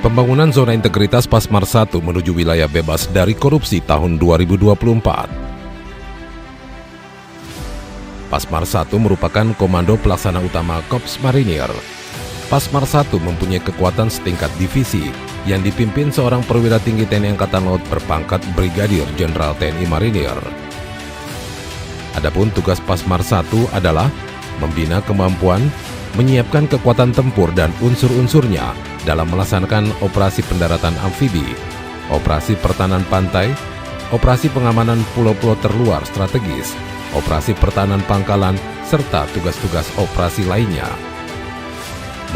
Pembangunan zona integritas Pasmar 1 menuju wilayah bebas dari korupsi tahun 2024. Pasmar 1 merupakan komando pelaksana utama Korps Marinir. Pasmar 1 mempunyai kekuatan setingkat divisi yang dipimpin seorang perwira tinggi TNI Angkatan Laut berpangkat Brigadir Jenderal TNI Marinir. Adapun tugas Pasmar 1 adalah membina kemampuan, menyiapkan kekuatan tempur dan unsur-unsurnya dalam melaksanakan operasi pendaratan amfibi, operasi pertahanan pantai, operasi pengamanan pulau-pulau terluar strategis, operasi pertahanan pangkalan, serta tugas-tugas operasi lainnya.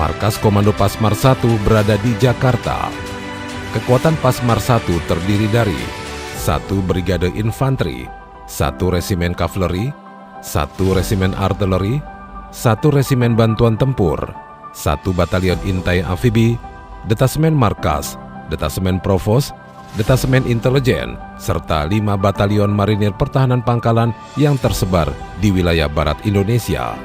Markas Komando Pasmar 1 berada di Jakarta. Kekuatan Pasmar 1 terdiri dari 1 Brigade Infanteri, 1 Resimen Kavaleri, 1 Resimen Artileri, 1 Resimen Bantuan Tempur, 1 Batalion Intai Amfibi, Detasemen Markas, Detasemen Provos, Detasemen Intelijen, serta 5 Batalion Marinir Pertahanan Pangkalan yang tersebar di wilayah Barat Indonesia.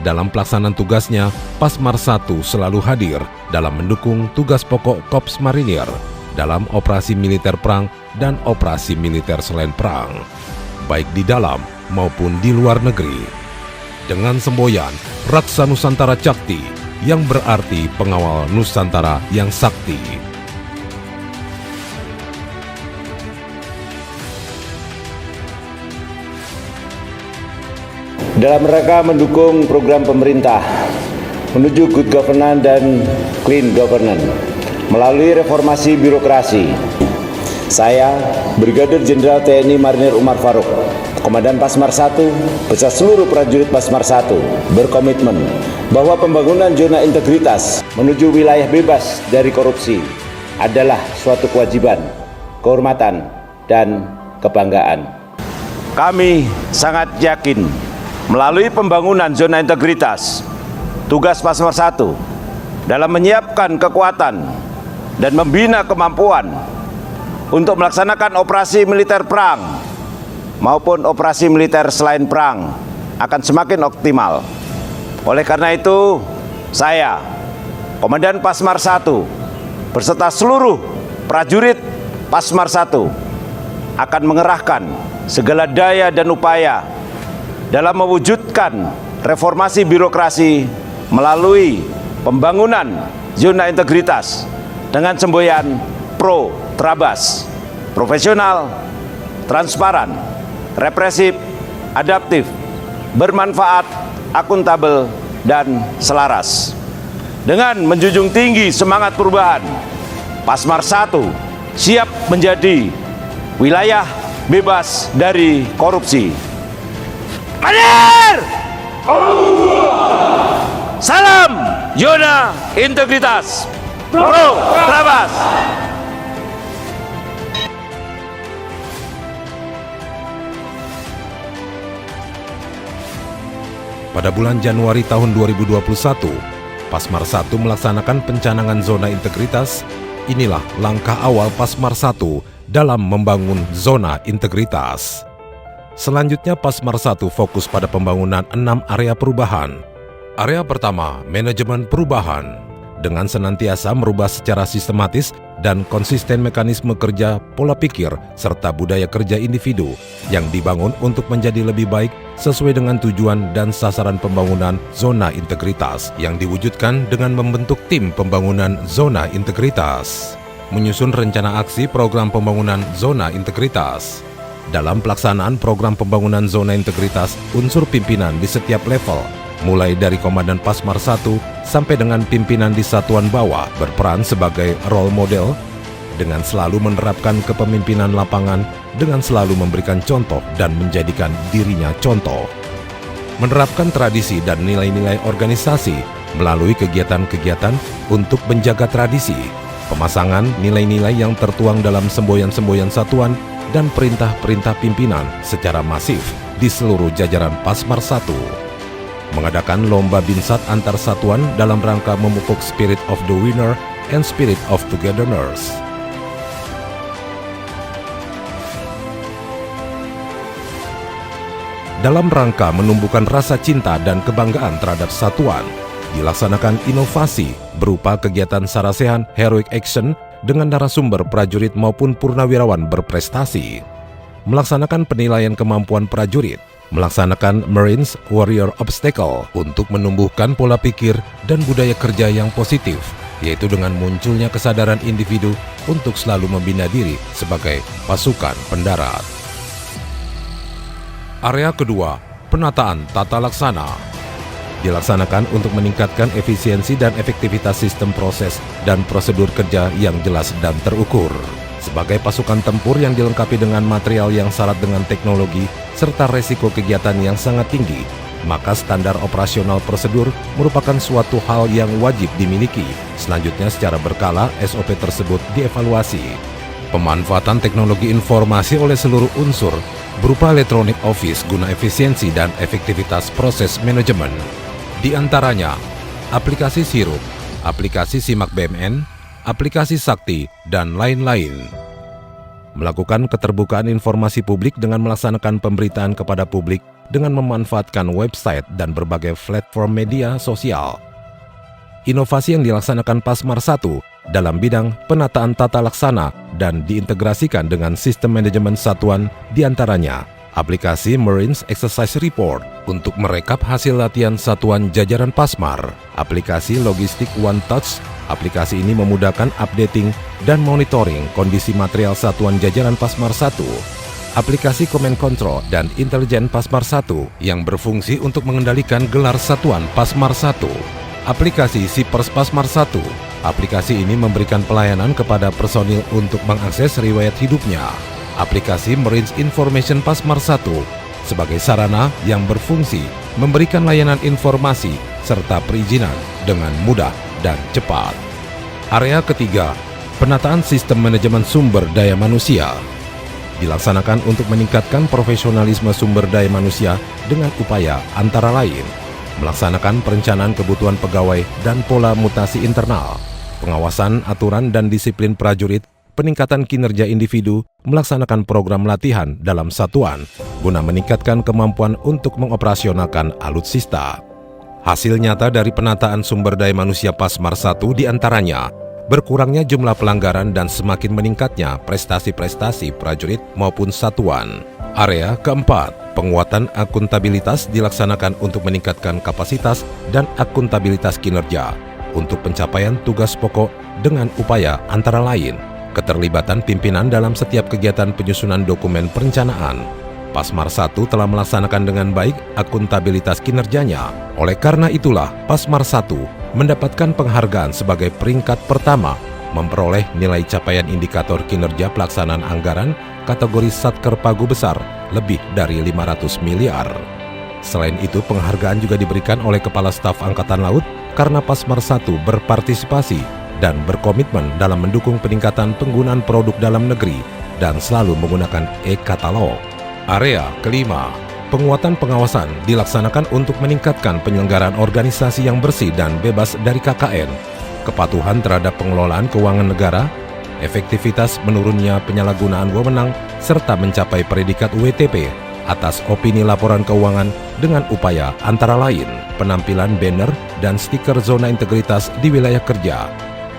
Dalam pelaksanaan tugasnya, Pasmar 1 selalu hadir dalam mendukung tugas pokok Korps Marinir dalam operasi militer perang dan operasi militer selain perang, baik di dalam maupun di luar negeri. Dengan semboyan Raksa Nusantara Cakti yang berarti pengawal Nusantara yang sakti. Dalam rangka mendukung program pemerintah menuju good governance dan clean governance melalui reformasi birokrasi, saya, Brigadir Jenderal TNI Marinir Umar Faruk, Komandan Pasmar 1, beserta seluruh prajurit Pasmar 1 berkomitmen bahwa pembangunan zona integritas menuju wilayah bebas dari korupsi adalah suatu kewajiban, kehormatan, dan kebanggaan. Kami sangat yakin melalui pembangunan zona integritas, tugas Pasmar 1 dalam menyiapkan kekuatan dan membina kemampuan untuk melaksanakan operasi militer perang maupun operasi militer selain perang akan semakin optimal. Oleh karena itu, saya, Komandan Pasmar 1, beserta seluruh prajurit Pasmar 1 akan mengerahkan segala daya dan upaya dalam mewujudkan reformasi birokrasi melalui pembangunan zona integritas dengan semboyan Pro Trabas, profesional, transparan, represif, adaptif, bermanfaat, akuntabel, dan selaras. Dengan menjunjung tinggi semangat perubahan, Pasmar 1 siap menjadi wilayah bebas dari korupsi. Hadir! Salam zona integritas Pro Trabas. Pada bulan Januari tahun 2021, Pasmar 1 melaksanakan pencanangan zona integritas. Inilah langkah awal Pasmar 1 dalam membangun zona integritas. Selanjutnya Pasmar 1 fokus pada pembangunan 6 area perubahan. Area pertama, manajemen perubahan. Dengan senantiasa merubah secara sistematis dan konsisten mekanisme kerja, pola pikir, serta budaya kerja individu yang dibangun untuk menjadi lebih baik sesuai dengan tujuan dan sasaran pembangunan zona integritas yang diwujudkan dengan membentuk tim pembangunan zona integritas. Menyusun rencana aksi program pembangunan zona integritas. Dalam pelaksanaan program pembangunan zona integritas, unsur pimpinan di setiap level, mulai dari Komandan Pasmar 1 sampai dengan pimpinan di satuan bawah berperan sebagai role model dengan selalu menerapkan kepemimpinan lapangan dengan selalu memberikan contoh dan menjadikan dirinya contoh. Menerapkan tradisi dan nilai-nilai organisasi melalui kegiatan-kegiatan untuk menjaga tradisi, pemasangan nilai-nilai yang tertuang dalam semboyan-semboyan satuan dan perintah-perintah pimpinan secara masif di seluruh jajaran Pasmar 1. Mengadakan lomba binsat antar satuan dalam rangka memupuk spirit of the winner and spirit of togetherness. Dalam rangka menumbuhkan rasa cinta dan kebanggaan terhadap satuan, dilaksanakan inovasi berupa kegiatan sarasehan Heroic Action dengan narasumber prajurit maupun purnawirawan berprestasi, melaksanakan penilaian kemampuan prajurit, melaksanakan Marines Warrior Obstacle untuk menumbuhkan pola pikir dan budaya kerja yang positif, yaitu dengan munculnya kesadaran individu untuk selalu membina diri sebagai pasukan pendarat. Area kedua, penataan tata laksana, dilaksanakan untuk meningkatkan efisiensi dan efektivitas sistem proses dan prosedur kerja yang jelas dan terukur. Sebagai pasukan tempur yang dilengkapi dengan material yang syarat dengan teknologi serta resiko kegiatan yang sangat tinggi, maka standar operasional prosedur merupakan suatu hal yang wajib dimiliki. Selanjutnya secara berkala SOP tersebut dievaluasi. Pemanfaatan teknologi informasi oleh seluruh unsur berupa electronic office guna efisiensi dan efektivitas proses manajemen. Di antaranya, aplikasi Sirup, aplikasi Simak BMN, aplikasi Sakti, dan lain-lain. Melakukan keterbukaan informasi publik dengan melaksanakan pemberitaan kepada publik dengan memanfaatkan website dan berbagai platform media sosial. Inovasi yang dilaksanakan Pasmar 1 dalam bidang penataan tata laksana dan diintegrasikan dengan sistem manajemen satuan diantaranya aplikasi Marines Exercise Report untuk merekap hasil latihan satuan jajaran Pasmar, aplikasi Logistik One Touch. Aplikasi ini memudahkan updating dan monitoring kondisi material satuan jajaran Pasmar 1, aplikasi Command Control dan Intelijen Pasmar 1 yang berfungsi untuk mengendalikan gelar satuan Pasmar 1, aplikasi Sipers Pasmar 1. Aplikasi ini memberikan pelayanan kepada personil untuk mengakses riwayat hidupnya. Aplikasi Marines Information Pasmar 1 sebagai sarana yang berfungsi memberikan layanan informasi serta perizinan dengan mudah dan cepat. Area ketiga, penataan sistem manajemen sumber daya manusia, dilaksanakan untuk meningkatkan profesionalisme sumber daya manusia dengan upaya antara lain melaksanakan perencanaan kebutuhan pegawai dan pola mutasi internal, pengawasan aturan dan disiplin prajurit, peningkatan kinerja individu, melaksanakan program latihan dalam satuan guna meningkatkan kemampuan untuk mengoperasionalkan alutsista. Hasil nyata dari penataan sumber daya manusia Pasmar 1 diantaranya berkurangnya jumlah pelanggaran dan semakin meningkatnya prestasi-prestasi prajurit maupun satuan. Area keempat, penguatan akuntabilitas dilaksanakan untuk meningkatkan kapasitas dan akuntabilitas kinerja untuk pencapaian tugas pokok dengan upaya antara lain keterlibatan pimpinan dalam setiap kegiatan penyusunan dokumen perencanaan. Pasmar 1 telah melaksanakan dengan baik akuntabilitas kinerjanya. Oleh karena itulah, Pasmar 1 mendapatkan penghargaan sebagai peringkat pertama memperoleh nilai capaian indikator kinerja pelaksanaan anggaran kategori Satker Pagu Besar lebih dari 500 miliar. Selain itu, penghargaan juga diberikan oleh Kepala Staf Angkatan Laut karena Pasmar 1 berpartisipasi dan berkomitmen dalam mendukung peningkatan penggunaan produk dalam negeri dan selalu menggunakan e-katalog. Area kelima, penguatan pengawasan dilaksanakan untuk meningkatkan penyelenggaraan organisasi yang bersih dan bebas dari KKN, kepatuhan terhadap pengelolaan keuangan negara, efektivitas menurunnya penyalahgunaan wewenang, serta mencapai predikat WTP atas opini laporan keuangan dengan upaya antara lain penampilan banner dan stiker zona integritas di wilayah kerja,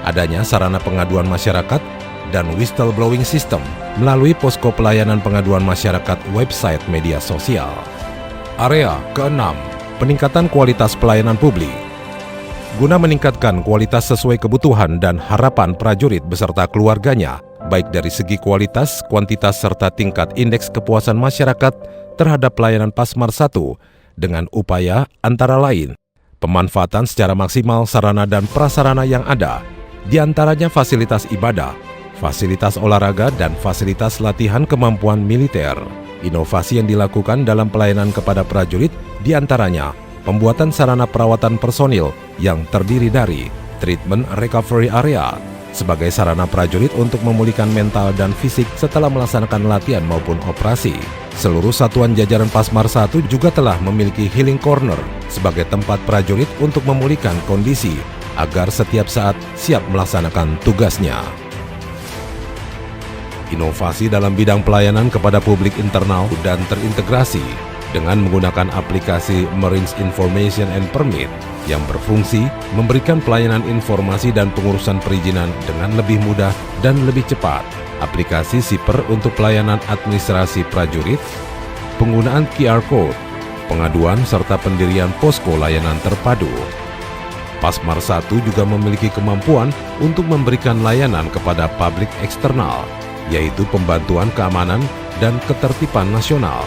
adanya sarana pengaduan masyarakat, dan whistleblowing system melalui posko pelayanan pengaduan masyarakat website media sosial. Area keenam, peningkatan kualitas pelayanan publik. Guna meningkatkan kualitas sesuai kebutuhan dan harapan prajurit beserta keluarganya, baik dari segi kualitas, kuantitas, serta tingkat indeks kepuasan masyarakat terhadap pelayanan Pasmar 1 dengan upaya antara lain pemanfaatan secara maksimal sarana dan prasarana yang ada, diantaranya fasilitas ibadah, fasilitas olahraga, dan fasilitas latihan kemampuan militer. Inovasi yang dilakukan dalam pelayanan kepada prajurit diantaranya pembuatan sarana perawatan personil yang terdiri dari treatment recovery area sebagai sarana prajurit untuk memulihkan mental dan fisik setelah melaksanakan latihan maupun operasi. Seluruh satuan jajaran Pasmar 1 juga telah memiliki healing corner sebagai tempat prajurit untuk memulihkan kondisi agar setiap saat siap melaksanakan tugasnya. Inovasi dalam bidang pelayanan kepada publik internal dan terintegrasi dengan menggunakan aplikasi Marines Information and Permit yang berfungsi memberikan pelayanan informasi dan pengurusan perizinan dengan lebih mudah dan lebih cepat. Aplikasi Siper untuk pelayanan administrasi prajurit, penggunaan QR Code, pengaduan serta pendirian posko layanan terpadu. Pasmar 1 juga memiliki kemampuan untuk memberikan layanan kepada publik eksternal, yaitu pembantuan keamanan dan ketertiban nasional,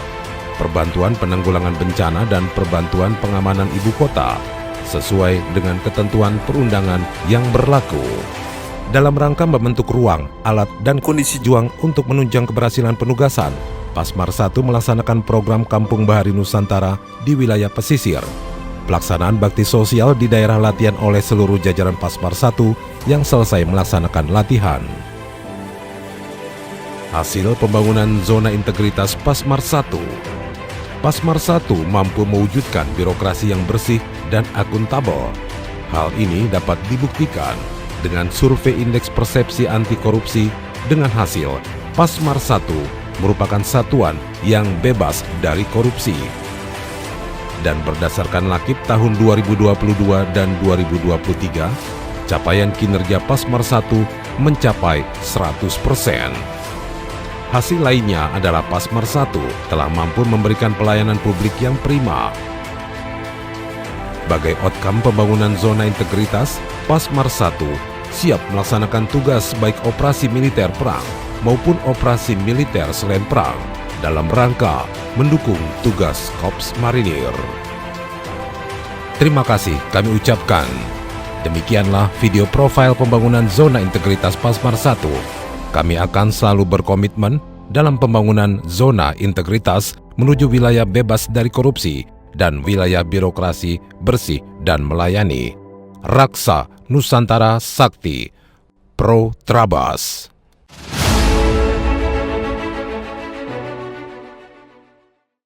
perbantuan penanggulangan bencana dan perbantuan pengamanan ibu kota, sesuai dengan ketentuan perundangan yang berlaku. Dalam rangka membentuk ruang, alat, dan kondisi juang untuk menunjang keberhasilan penugasan, Pasmar 1 melaksanakan program Kampung Bahari Nusantara di wilayah pesisir. Pelaksanaan bakti sosial di daerah latihan oleh seluruh jajaran Pasmar 1 yang selesai melaksanakan latihan. Hasil pembangunan zona integritas Pasmar 1. Pasmar 1 mampu mewujudkan birokrasi yang bersih dan akuntabel. Hal ini dapat dibuktikan dengan survei indeks persepsi anti korupsi dengan hasil Pasmar 1 merupakan satuan yang bebas dari korupsi. Dan berdasarkan Lakip tahun 2022 dan 2023, capaian kinerja Pasmar 1 mencapai 100%. Hasil lainnya adalah Pasmar 1 telah mampu memberikan pelayanan publik yang prima. Sebagai outcome pembangunan zona integritas, Pasmar 1 siap melaksanakan tugas baik operasi militer perang maupun operasi militer selain perang dalam rangka mendukung tugas Korps Marinir. Terima kasih kami ucapkan. Demikianlah video profil pembangunan zona integritas Pasmar 1. Kami akan selalu berkomitmen dalam pembangunan zona integritas menuju wilayah bebas dari korupsi dan wilayah birokrasi bersih dan melayani. Raksa Nusantara Sakti, Pro Trabas.